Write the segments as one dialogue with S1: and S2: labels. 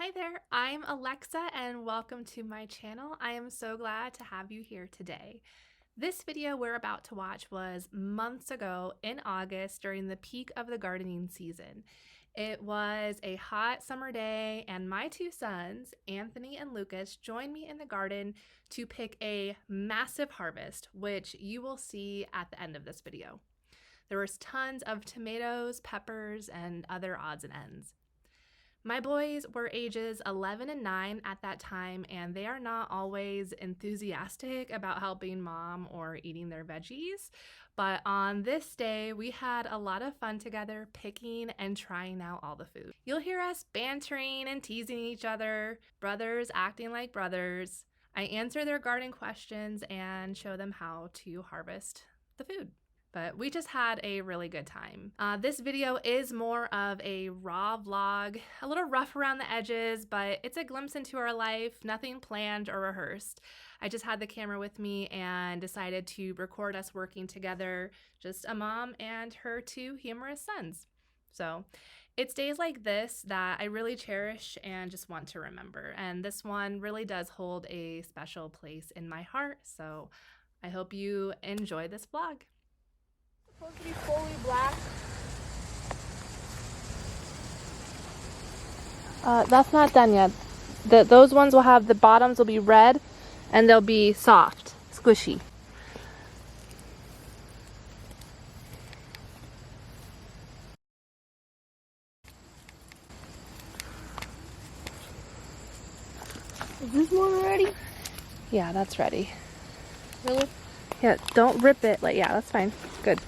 S1: Hi there, I'm Alexa and welcome to my channel. I am so glad to have you here today. This video we're about to watch was months ago in August during the peak of the gardening season. It was a hot summer day and my two sons, Anthony and Lucas, joined me in the garden to pick a massive harvest, which you will see at the end of this video. There was tons of tomatoes, peppers, and other odds and ends. My boys were ages 11 and 9 at that time, and they are not always enthusiastic about helping mom or eating their veggies. But on this day, we had a lot of fun together picking and trying out all the food. You'll hear us bantering and teasing each other, brothers acting like brothers. I answer their garden questions and show them how to harvest the food. But we just had a really good time. This video is more of a raw vlog, a little rough around the edges, but it's a glimpse into our life, nothing planned or rehearsed. I just had the camera with me and decided to record us working together, just a mom and her two humorous sons. So it's days like this that I really cherish and just want to remember. And this one really does hold a special place in my heart. So I hope you enjoy this vlog.
S2: Supposed to be fully black.
S1: That's not done yet. Those ones will have, the bottoms will be red and they'll be soft, squishy.
S2: Is this one ready?
S1: Yeah, that's ready.
S2: Really?
S1: Yeah, don't rip it. Like, yeah, that's fine. Good.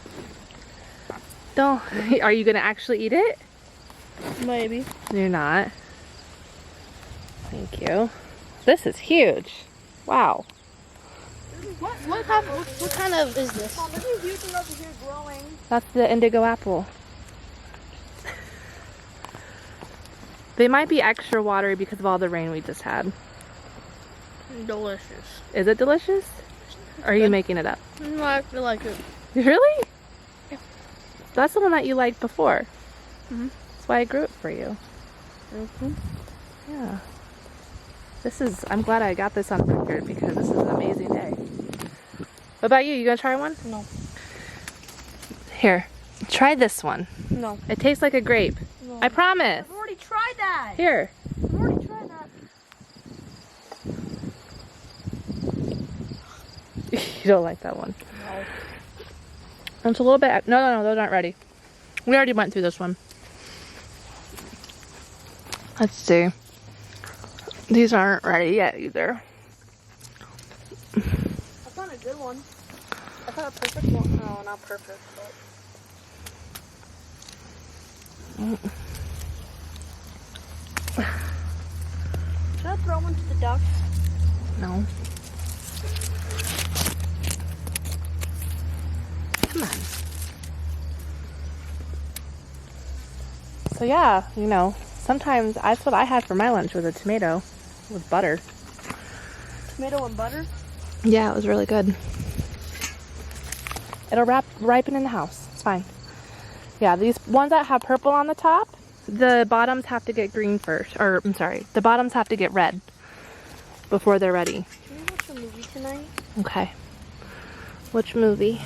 S1: Don't. Are you gonna actually eat it?
S2: Maybe.
S1: You're not. Thank you. This is huge. Wow.
S2: What kind of is this? Oh, there's a huge one over here growing.
S1: That's the indigo apple. They might be extra watery because of all the rain we just had.
S2: Delicious.
S1: Is it delicious? Or are you making it up?
S2: No, I feel like it.
S1: Really?
S2: Yeah.
S1: That's the one that you liked before.
S2: Mm-hmm.
S1: That's why I grew it for you.
S2: Mm-hmm.
S1: Yeah. I'm glad I got this on record because this is an amazing day. What about you? You gonna try one?
S2: No.
S1: Here, try this one.
S2: No.
S1: It tastes like a grape.
S2: No.
S1: I promise.
S2: I've already tried that.
S1: Here.
S2: I've already tried that.
S1: You don't like that one.
S2: No.
S1: It's a little bit, no, those aren't ready. We already went through this one. Let's see. These aren't ready yet either.
S2: I found a good one. I found a perfect one. No, not perfect, but... Should I throw one to the ducks?
S1: No. Come on. So yeah, you know, sometimes that's what I had for my lunch was a tomato with butter.
S2: Tomato and butter?
S1: Yeah, it was really good. It'll ripen in the house. It's fine. Yeah, these ones that have purple on the top, the bottoms have to get green first. Or, I'm sorry, the bottoms have to get red before they're ready.
S2: Can we watch a movie tonight?
S1: Okay. Which movie?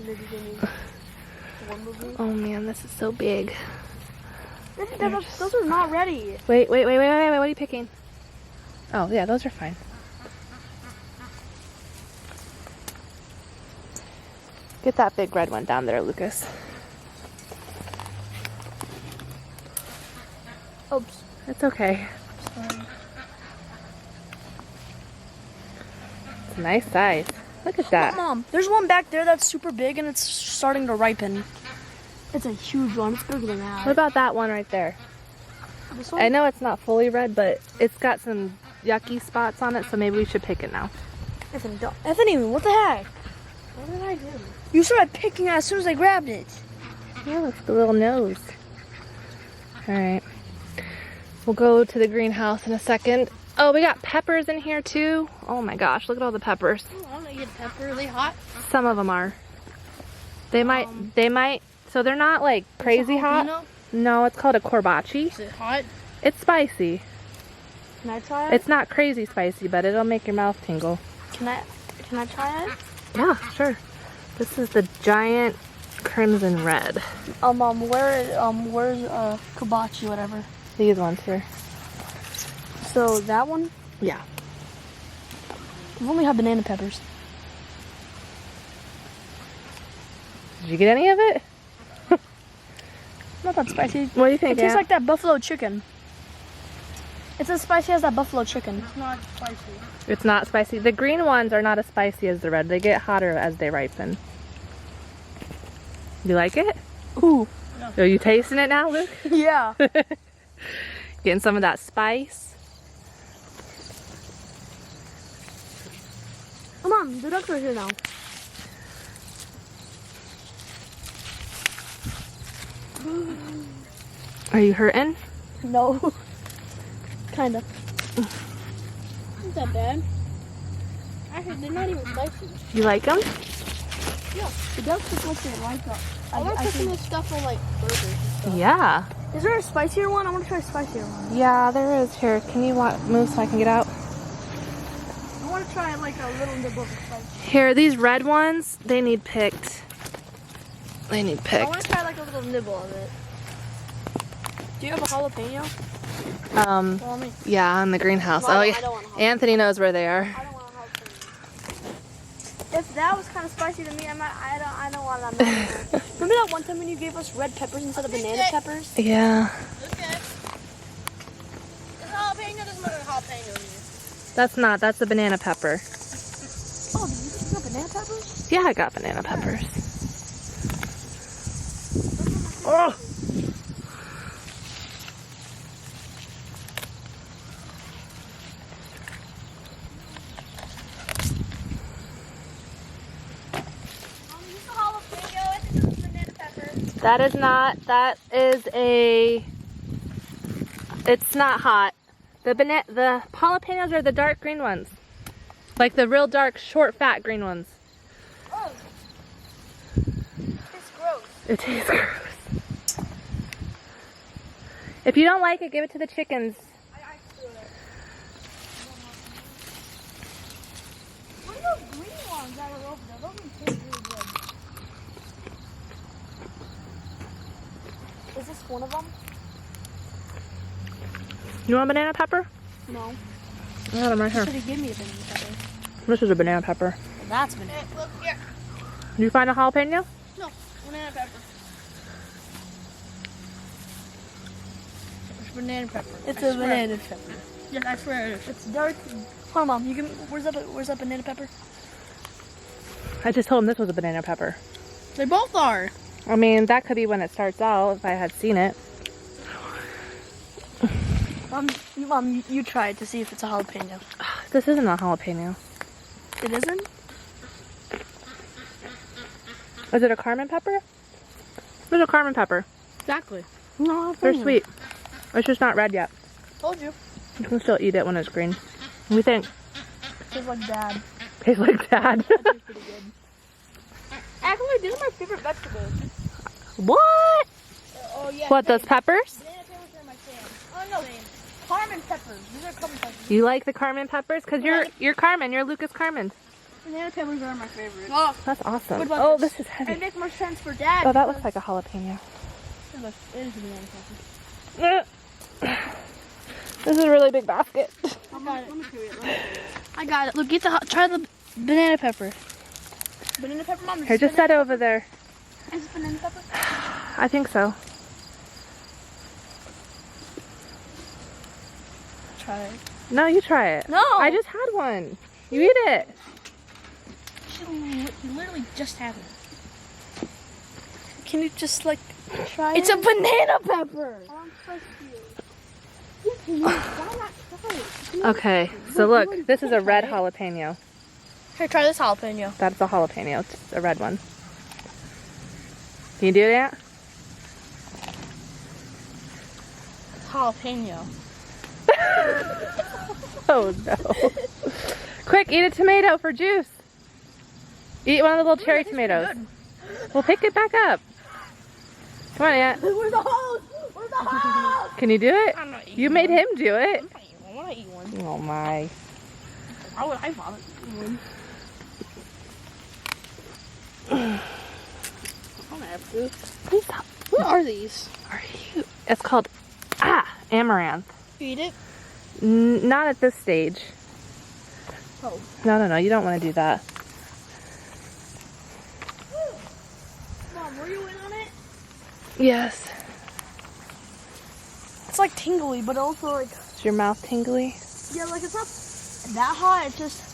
S2: Maybe one movie.
S1: Oh man, this is so big.
S2: Those are not ready.
S1: Wait, what are you picking? Oh yeah, those are fine. Get that big red one down there, Lucas.
S2: Oops.
S1: It's okay.
S2: Sorry.
S1: It's a nice size. Look at that.
S2: Mom, there's one back there that's super big and it's starting to ripen. It's a huge one. It's bigger than that.
S1: What about that one right there?
S2: This one?
S1: I know it's not fully red, but it's got some yucky spots on it, so maybe we should pick it now.
S2: Anthony, what the heck?
S1: What did I do?
S2: You started picking it as soon as I grabbed it.
S1: Yeah, look at the little nose. Alright. We'll go to the greenhouse in a second. Oh, we got peppers in here too. Oh my gosh, look at all the peppers.
S2: Oh, I want to get pepper. Are they hot?
S1: Some of them are. They might, so they're not like crazy hot. No, it's called a korbachi.
S2: Is it hot?
S1: It's spicy.
S2: Can I try it?
S1: It's not crazy spicy, but it'll make your mouth tingle.
S2: Can I try it?
S1: Yeah, sure. This is the giant crimson red.
S2: Where's Kabachi, whatever?
S1: These ones here.
S2: So that one?
S1: Yeah.
S2: We only have banana peppers.
S1: Did you get any of it?
S2: Not that spicy.
S1: What do you think?
S2: It tastes like that buffalo chicken. It's as spicy as that buffalo chicken. It's not spicy.
S1: It's not spicy. The green ones are not as spicy as the red. They get hotter as they ripen. You like it?
S2: Ooh.
S1: Are you tasting it now, Luke?
S2: Yeah.
S1: Getting some of that spice.
S2: Come on, the ducks are here now.
S1: Are you hurting?
S2: No. Kinda. Not that bad. Actually, they're not even spicy.
S1: You like them?
S2: Yeah. The ducks just like they like that. I want to put some of this stuff on like burgers and stuff.
S1: Yeah.
S2: Is there a spicier one? I want to try a spicier one.
S1: Yeah, there is. Here, can you move so I can get out?
S2: I want to try like a little nibble of spice.
S1: Here, these red ones, they need picked. They need
S2: I
S1: picked.
S2: want to try like a little nibble of it. Do you have a jalapeno? Well,
S1: Yeah, in the greenhouse.
S2: No,
S1: Oh,
S2: I
S1: yeah.
S2: don't want a jalapeno.
S1: Anthony knows where they are.
S2: I don't want a jalapeno. If that was kind of spicy to me, I don't want that. Remember that one time when you gave us red peppers instead of banana peppers?
S1: Yeah.
S2: Okay. This jalapeno doesn't look like jalapeno.
S1: That's the banana pepper.
S2: Oh, did you get banana peppers?
S1: Yeah, I got banana peppers. Oh! That is it's not hot. The jalapenos are the dark green ones. Like the real dark, short, fat green ones.
S2: Oh. It's gross.
S1: It tastes gross. If you don't like it, give it to the chickens.
S2: I threw it. What are those green ones that were over there? Those ones taste really good. Is this one of them?
S1: You want a banana pepper?
S2: No.
S1: I got them right here.
S2: Should he give me a banana pepper?
S1: This is a banana pepper.
S2: Well, that's banana. Look here.
S1: Did you find a jalapeno?
S2: No, banana pepper. It's banana pepper. It's a banana pepper. Yes, I swear it is. It's dark. Hold on, Mom. You give me, where's that banana pepper?
S1: I just told him this was a banana pepper.
S2: They both are.
S1: I mean, that could be when it starts out, if I had seen it.
S2: Mom, you try it to see if it's a jalapeno.
S1: This isn't a jalapeno.
S2: It isn't?
S1: Is it a Carmen pepper? It's a Carmen pepper.
S2: Exactly.
S1: No, they're sweet. It's just not red yet.
S2: Told you.
S1: You can still eat it when it's green. What do you think?
S2: Tastes like dad.
S1: Tastes like dad.
S2: That tastes pretty good. Actually, these are my favorite vegetables.
S1: What?
S2: Oh, yeah.
S1: What, those peppers?
S2: Banana peppers are my favorite. Oh, no. Carmen peppers. These are Carmen peppers.
S1: You like the Carmen peppers? Because you're Carmen. You're Lucas Carmen.
S2: Banana peppers are my favorite. Oh,
S1: That's awesome.
S2: what about
S1: Oh,
S2: this?
S1: this is heavy.
S2: It makes more sense for dad.
S1: Oh, that looks like a jalapeno.
S2: It is a banana pepper.
S1: This is a really big basket.
S2: I got it. I got it. Look, try the banana pepper. Banana pepper, Mom?
S1: Here, just set it over there.
S2: Is it banana pepper?
S1: I think so.
S2: Try it.
S1: No, you try it.
S2: No!
S1: I just had one. You eat it.
S2: You literally just have it. Can you just like try it? It's a banana pepper!
S1: Okay, so look, this is a red jalapeno.
S2: Here, try this jalapeno.
S1: That's a jalapeno. It's a red one. Can you do that?
S2: Jalapeno.
S1: Oh no. Quick, eat a tomato for juice. Eat one of the little cherry tomatoes. We'll pick it back up. Come on, Aunt.
S2: Where's the hose?
S1: Can you do it?
S2: I'm not eating
S1: You made
S2: one.
S1: him do it.
S2: I'm not eating one. I want to eat one.
S1: Oh my.
S2: Why would I bother eating one? I don't have to.
S1: Please stop.
S2: What are these?
S1: Are you? It's called amaranth.
S2: You eat it?
S1: Not at this stage.
S2: Oh.
S1: No. You don't want to do that.
S2: Mom, were you in on it?
S1: Yes.
S2: It's like tingly, but also like...
S1: Is your mouth tingly?
S2: Yeah, like it's not that hot. It's just...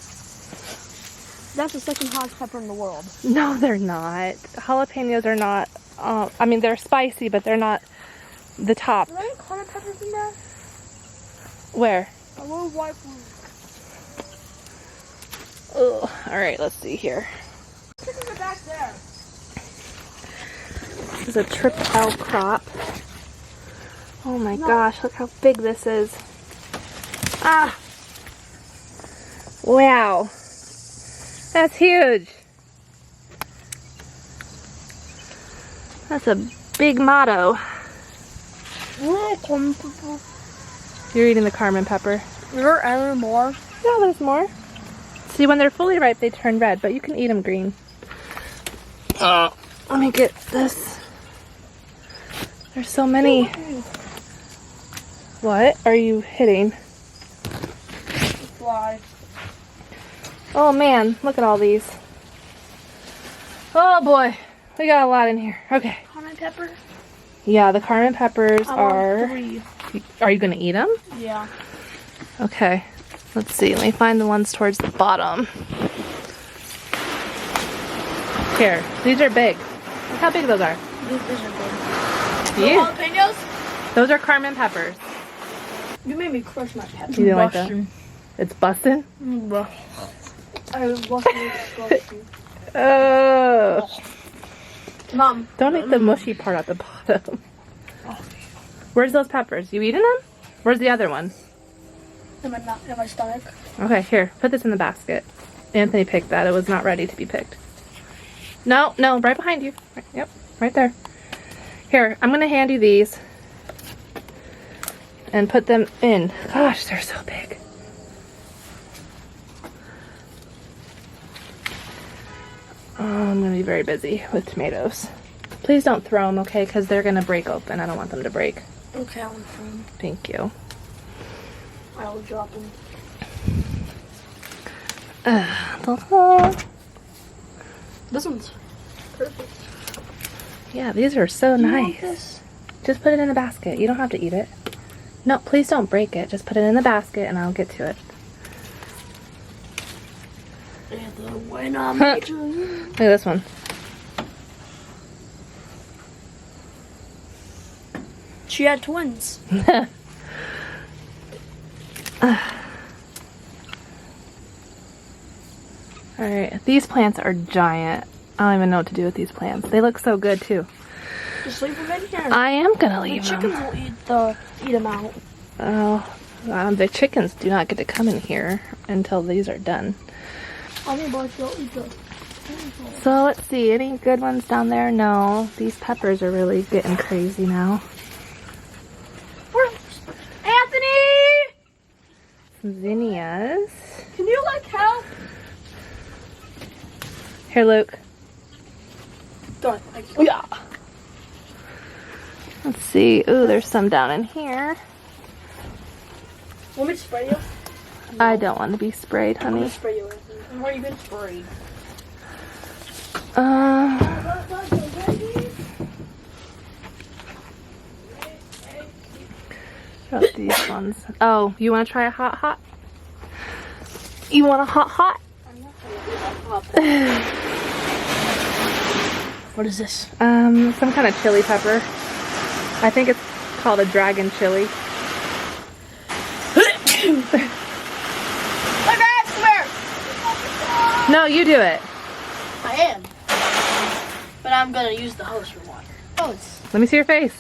S2: That's the second hottest pepper in the world.
S1: No, they're not. Jalapenos are not. I mean, they're spicy, but they're not the top.
S2: Are there any cotton peppers in there?
S1: Where?
S2: A little white one.
S1: Oh, all right. Let's see here.
S2: Chickens are back there.
S1: This is a triple crop. Oh my gosh! Look how big this is. Ah! Wow. That's huge. That's a big motto. You're eating the Carmen pepper.
S2: Is there any more?
S1: Yeah, there's more. See, when they're fully ripe, they turn red, but you can eat them green. Let me get this. There's so many. What are you hitting?
S2: Fly.
S1: Oh man, look at all these. Oh boy, we got a lot in here. Okay.
S2: Cotton pepper?
S1: Yeah, the Carmen peppers
S2: I
S1: are...
S2: want 3.
S1: Are you gonna eat them?
S2: Yeah.
S1: Okay. Let's see, let me find the ones towards the bottom. Here, these are big. Look how big those are.
S2: These are good.
S1: Yeah.
S2: Jalapenos?
S1: Those are Carmen peppers.
S2: You made me crush my pepper.
S1: You didn't like that? It's busting?
S2: I was busting disgusting.
S1: Oh.
S2: Mom.
S1: Don't eat the mushy part at the bottom. Where's those peppers? You eating them? Where's the other one?
S2: In my stomach.
S1: Okay, here. Put this in the basket. Anthony picked that. It was not ready to be picked. No, right behind you. Yep, right there. Here, I'm going to hand you these. And put them in. Gosh, they're so big. Oh, I'm going to be very busy with tomatoes. Please don't throw them, okay? Because they're going to break open. I don't want them to break.
S2: Okay, I'll throw them.
S1: Thank you.
S2: I'll drop them. This one's perfect.
S1: Yeah, these are so
S2: You want
S1: nice.
S2: this?
S1: Just put it in the basket. You don't have to eat it. No, please don't break it. Just put it in the basket and I'll get to it.
S2: Look
S1: Look at this one.
S2: She had twins.
S1: Alright, these plants are giant. I don't even know what to do with these plants. They look so good too.
S2: Just leave them in here.
S1: I am gonna
S2: The
S1: leave
S2: chickens
S1: them.
S2: will eat them out.
S1: Oh, the chickens do not get to come in here until these are done.
S2: I mean, but they'll eat them.
S1: So let's see, any good ones down there? No, these peppers are really getting crazy now.
S2: Anthony!
S1: Some zinnias.
S2: Can you like help?
S1: Here, Luke.
S2: Don't.
S1: Yeah. Let's see. Ooh, there's some down in here.
S2: Want me to spray you?
S1: I don't want to be sprayed,
S2: I'm gonna
S1: honey.
S2: spray you. Anthony. I've already been sprayed.
S1: Got these ones. Oh, you want to try a hot? You want a hot?
S2: What is this?
S1: Some kind of chili pepper. I think it's called a dragon chili. No, you do it.
S2: I am. But I'm gonna use the hose for water. Hose.
S1: Let me see your face.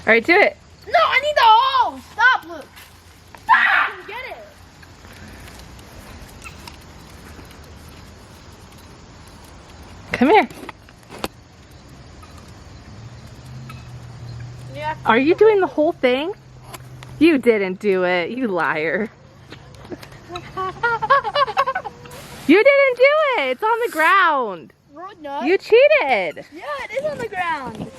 S1: All right, do it.
S2: No, I need the hose! Stop, Luke! Stop! Get it!
S1: Come here.
S2: Yeah, back.
S1: Are you doing the whole thing? You didn't do it, you liar. You didn't do it! It's on the ground.
S2: No.
S1: You cheated.
S2: Yeah, it is on the ground.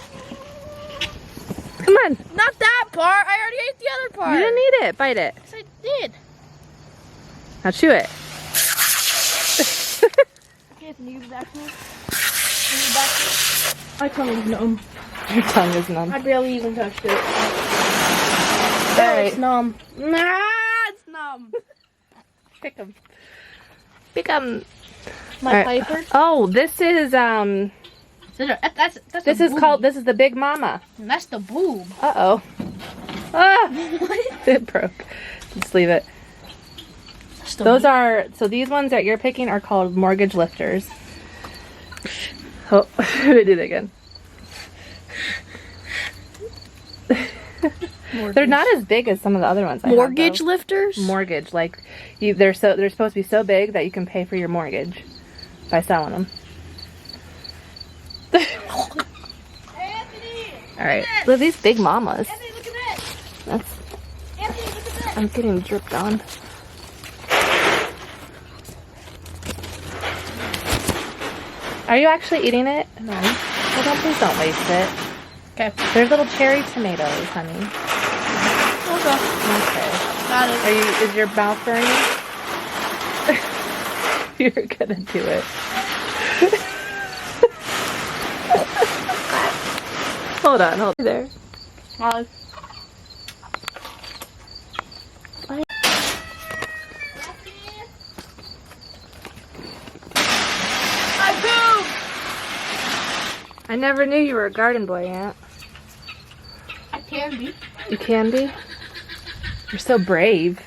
S1: Come on.
S2: Not that part. I already ate the other part.
S1: You didn't eat it. Bite it.
S2: Yes, I did.
S1: Now chew it.
S2: Okay, can you give it back to me? Give it back to me? My tongue is numb.
S1: Your tongue is numb.
S2: I barely even touched it.
S1: Alright.
S2: It's numb. Nah, it's numb.
S1: Pick 'em. Pick 'em.
S2: My Piper.
S1: Oh, this is
S2: That's
S1: this is called, this is the Big Mama.
S2: That's the boob.
S1: Uh-oh. Ah! It broke. Just leave it. Those are, so these ones that you're picking are called mortgage lifters. Oh, I did it again. They're not as big as some of the other ones.
S2: Mortgage lifters?
S1: Mortgage, like they're supposed to be so big that you can pay for your mortgage by selling them.
S2: Anthony!
S1: All right, look at these big mamas.
S2: Anthony, look at this!
S1: That's,
S2: Anthony, look at this!
S1: I'm getting dripped on. Are you actually eating it? No. Well, please don't waste it.
S2: Okay.
S1: There's little cherry tomatoes, honey.
S2: Okay.
S1: Okay.
S2: Got it.
S1: Is your mouth burning? You're gonna do it. Hold on there. I never knew you were a garden boy, Aunt.
S2: I can be.
S1: You can be? You're so brave.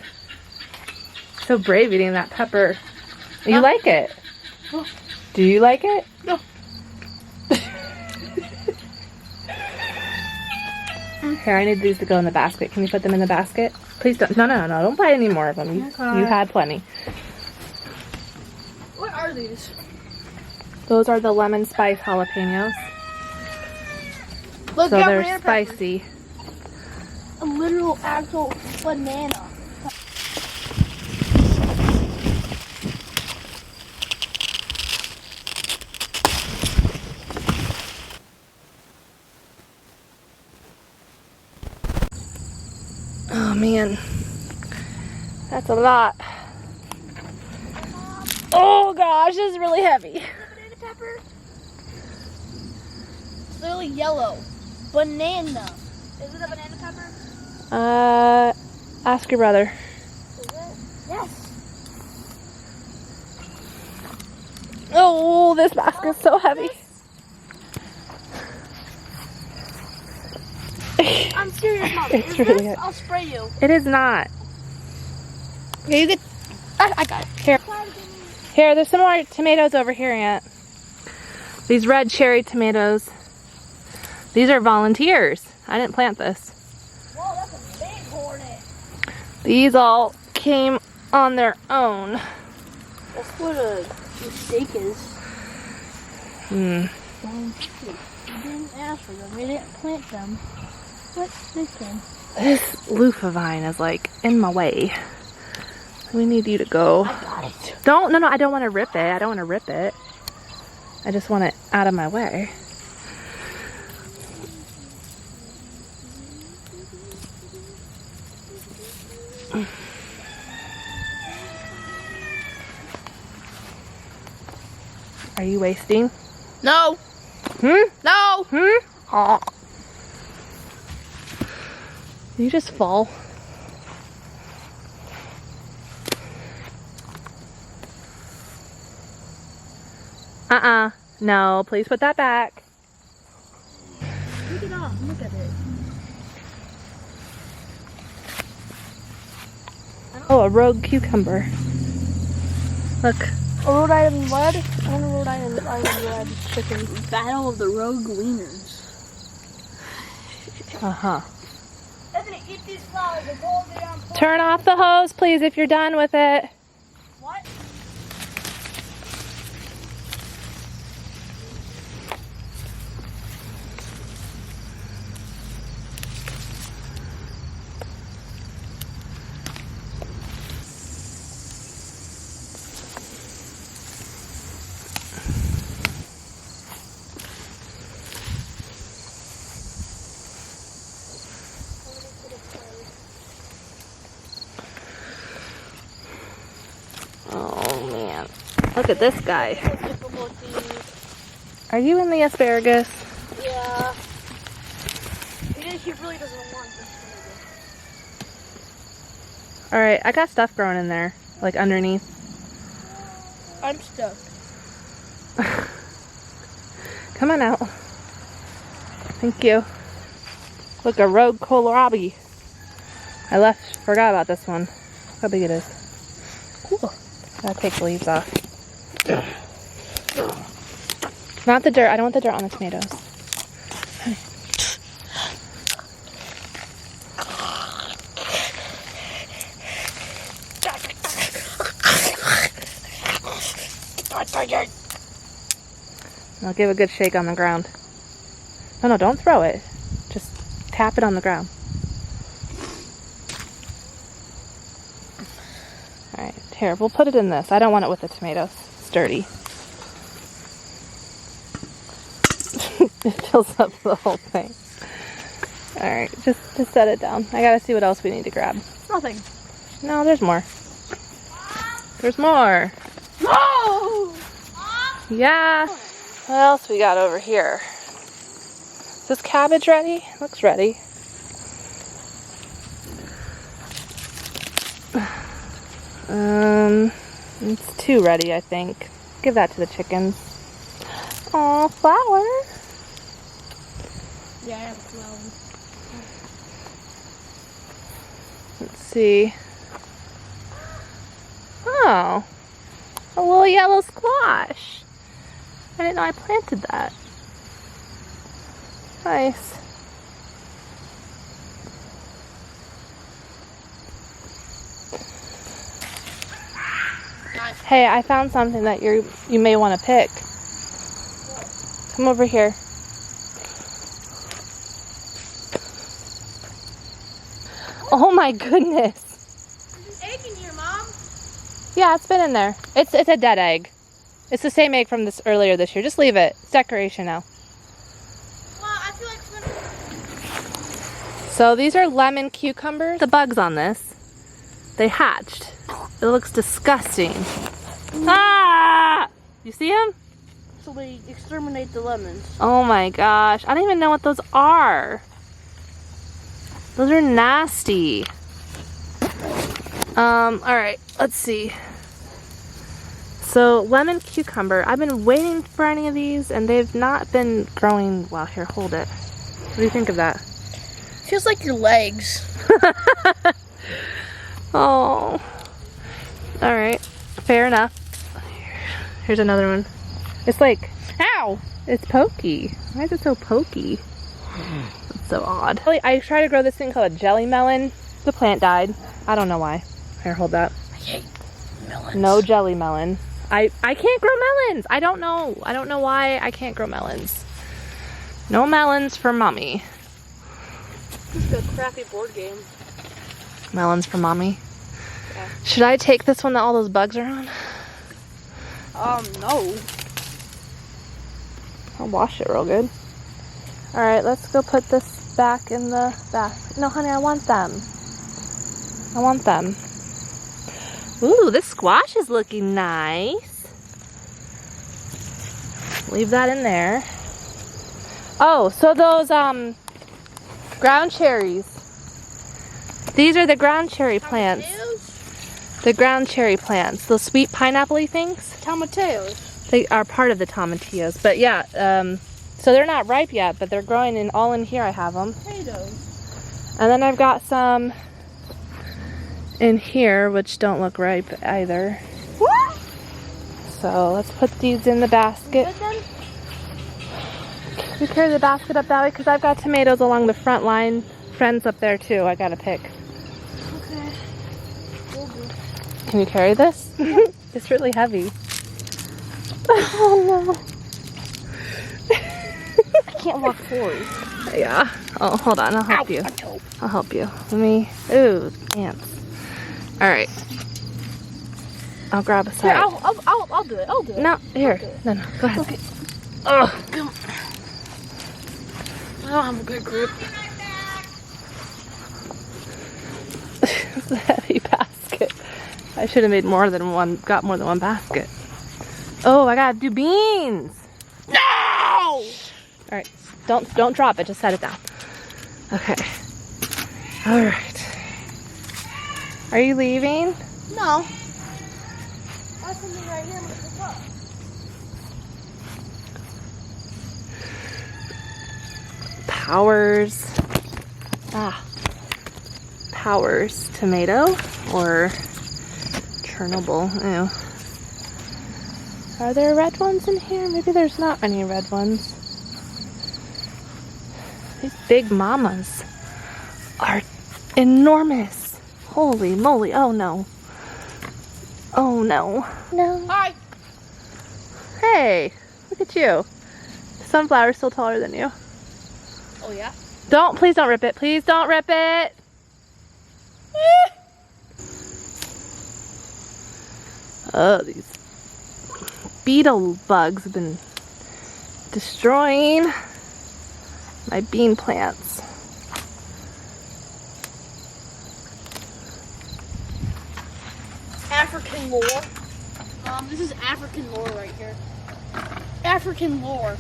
S1: So brave eating that pepper. You like it?
S2: No.
S1: Do you like it?
S2: No.
S1: Here, I need these to go in the basket. Can you put them in the basket? Please don't. No, don't buy any more of them. You had plenty.
S2: What are these?
S1: Those are the lemon spice jalapenos.
S2: Look,
S1: So
S2: got
S1: they're
S2: banana peppers.
S1: spicy.
S2: A literal actual banana.
S1: Oh man, that's a lot. Oh gosh, this is really heavy.
S2: Banana pepper? It's literally yellow. Banana. Is it a banana pepper?
S1: Ask your brother.
S2: Is it? Yes.
S1: Oh, this basket's so heavy.
S2: I'm serious, Mom.
S1: It's
S2: Is
S1: really
S2: this?
S1: heavy.
S2: I'll spray you.
S1: It is not.
S2: Okay, you get. I got it.
S1: Here. Here, there's some more tomatoes over here, Aunt. These red cherry tomatoes. These are volunteers. I didn't plant this.
S2: Whoa, that's a big hornet.
S1: These all came on their own.
S2: That's what a mistake is.
S1: Hmm.
S2: You didn't ask for them. You didn't plant them. What? They came.
S1: This loofah vine is like in my way. We need you to go.
S2: I got it.
S1: Don't, no, I don't want to rip it. I don't want to rip it. I just want it out of my way. Are you wasting?
S2: No.
S1: Hmm?
S2: No.
S1: Hmm? Oh. Did you just fall? No, please put that back.
S2: Look it off. Look at it.
S1: Oh, a rogue cucumber. Look.
S2: A Rhode Island red and a Rhode Island red chicken. Battle of the rogue wieners.
S1: Uh-huh.
S2: Anthony, eat these flowers. They're golden on point.
S1: Turn off the hose, please, if you're done with it.
S2: What?
S1: Look at this guy. Are you in the asparagus?
S2: Yeah. He really doesn't want this.
S1: Alright, I got stuff growing in there, like underneath.
S2: I'm stuck.
S1: Come on out. Thank you. Look, a rogue kohlrabi. I forgot about this one. Look how big it is. Cool. Gotta take the leaves off. Not the dirt. I don't want the dirt on the tomatoes. I'll give a good shake on the ground. No, don't throw it. Just tap it on the ground. Alright, here, we'll put it in this. I don't want it with the tomatoes. It's dirty. It fills up the whole thing. Alright, just set it down. I gotta see what else we need to grab.
S2: Nothing.
S1: No, there's more. There's more.
S2: No!
S1: Yeah. What else we got over here? Is this cabbage ready? Looks ready. It's too ready, I think. Give that to the chickens. Aw, flower.
S2: Yeah, I have flowers.
S1: Let's see. Oh, a little yellow squash. I didn't know I planted that. Nice. Hey, I found something that you may want to pick. Come over here. Oh my goodness.
S2: There's an egg in here, Mom.
S1: Yeah, it's been in there. It's a dead egg. It's the same egg from earlier this year. Just leave it. It's decoration now.
S2: Well, I feel like
S1: So these are lemon cucumbers. The bugs on this, they hatched. It looks disgusting. Ah! You see them?
S2: so they exterminate the lemons.
S1: Oh my gosh. I don't even know what those are. Those are nasty. Alright, let's see. So, lemon cucumber. I've been waiting for any of these, and they've not been growing well. Here, hold it. What do you think of that?
S2: Feels like your legs.
S1: Oh. Alright, fair enough. Here's another one. It's like,
S2: Ow!
S1: it's pokey. Why is it so pokey? It's so odd. I tried to grow this thing called a jelly melon. The plant died. I don't know why. Here, hold that.
S2: I hate melons.
S1: No jelly melon. I can't grow melons. I don't know. I don't know why I can't grow melons. No melons for mommy.
S2: This is a crappy board game.
S1: Melons for mommy.
S2: Yeah.
S1: Should I take this one that all those bugs are on?
S2: No.
S1: I'll wash it real good. Alright, let's go put this back in the basket. No, honey, I want them. I want them. Ooh, this squash is looking nice. Leave that in there. Oh, so those ground cherries. These are the ground cherry plants. The ground cherry plants. Those sweet pineapple-y things.
S2: Tomatillos.
S1: They are part of the tomatillos. But yeah, so they're not ripe yet, but they're growing in all in here. I have them.
S2: Potatoes.
S1: And then I've got some in here, which don't look ripe either.
S2: What?
S1: So let's put these in the basket. You carry the basket up that way because I've got tomatoes along the front line. Friends up there too. I gotta pick.
S2: Okay.
S1: Can you carry this? It's really heavy. Oh no.
S2: I can't walk forward.
S1: Yeah. Oh, hold on. I'll help you. I'll help you. Let me. Ooh, ants. All right. I'll grab a side.
S2: Here, I'll do it. I'll do it.
S1: No, here. No. Go ahead.
S2: Okay.
S1: Ugh.
S2: Come on. I don't have a good grip.
S1: It's a heavy basket. I should have made more than one. Got more than one basket. Oh, I gotta do beans.
S2: No!
S1: All right, don't drop it. Just set it down. Okay. All right. Are you leaving?
S2: No. That's something right here. I'm gonna pick up.
S1: Powers tomato or Chernobyl. Ew. Are there red ones in here? Maybe there's not any red ones. These big mamas are enormous. Holy moly. Oh no. Oh no. No.
S2: Hi.
S1: Hey, look at you. The sunflower's still taller than you.
S2: Oh yeah?
S1: Please don't rip it. Please don't rip it. Oh, these beetle bugs have been destroying my bean plants.
S2: African lore. This is African lore right here. African lore.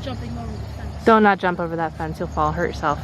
S2: Jumping over the fence.
S1: Don't not jump over that fence. You'll fall, hurt yourself.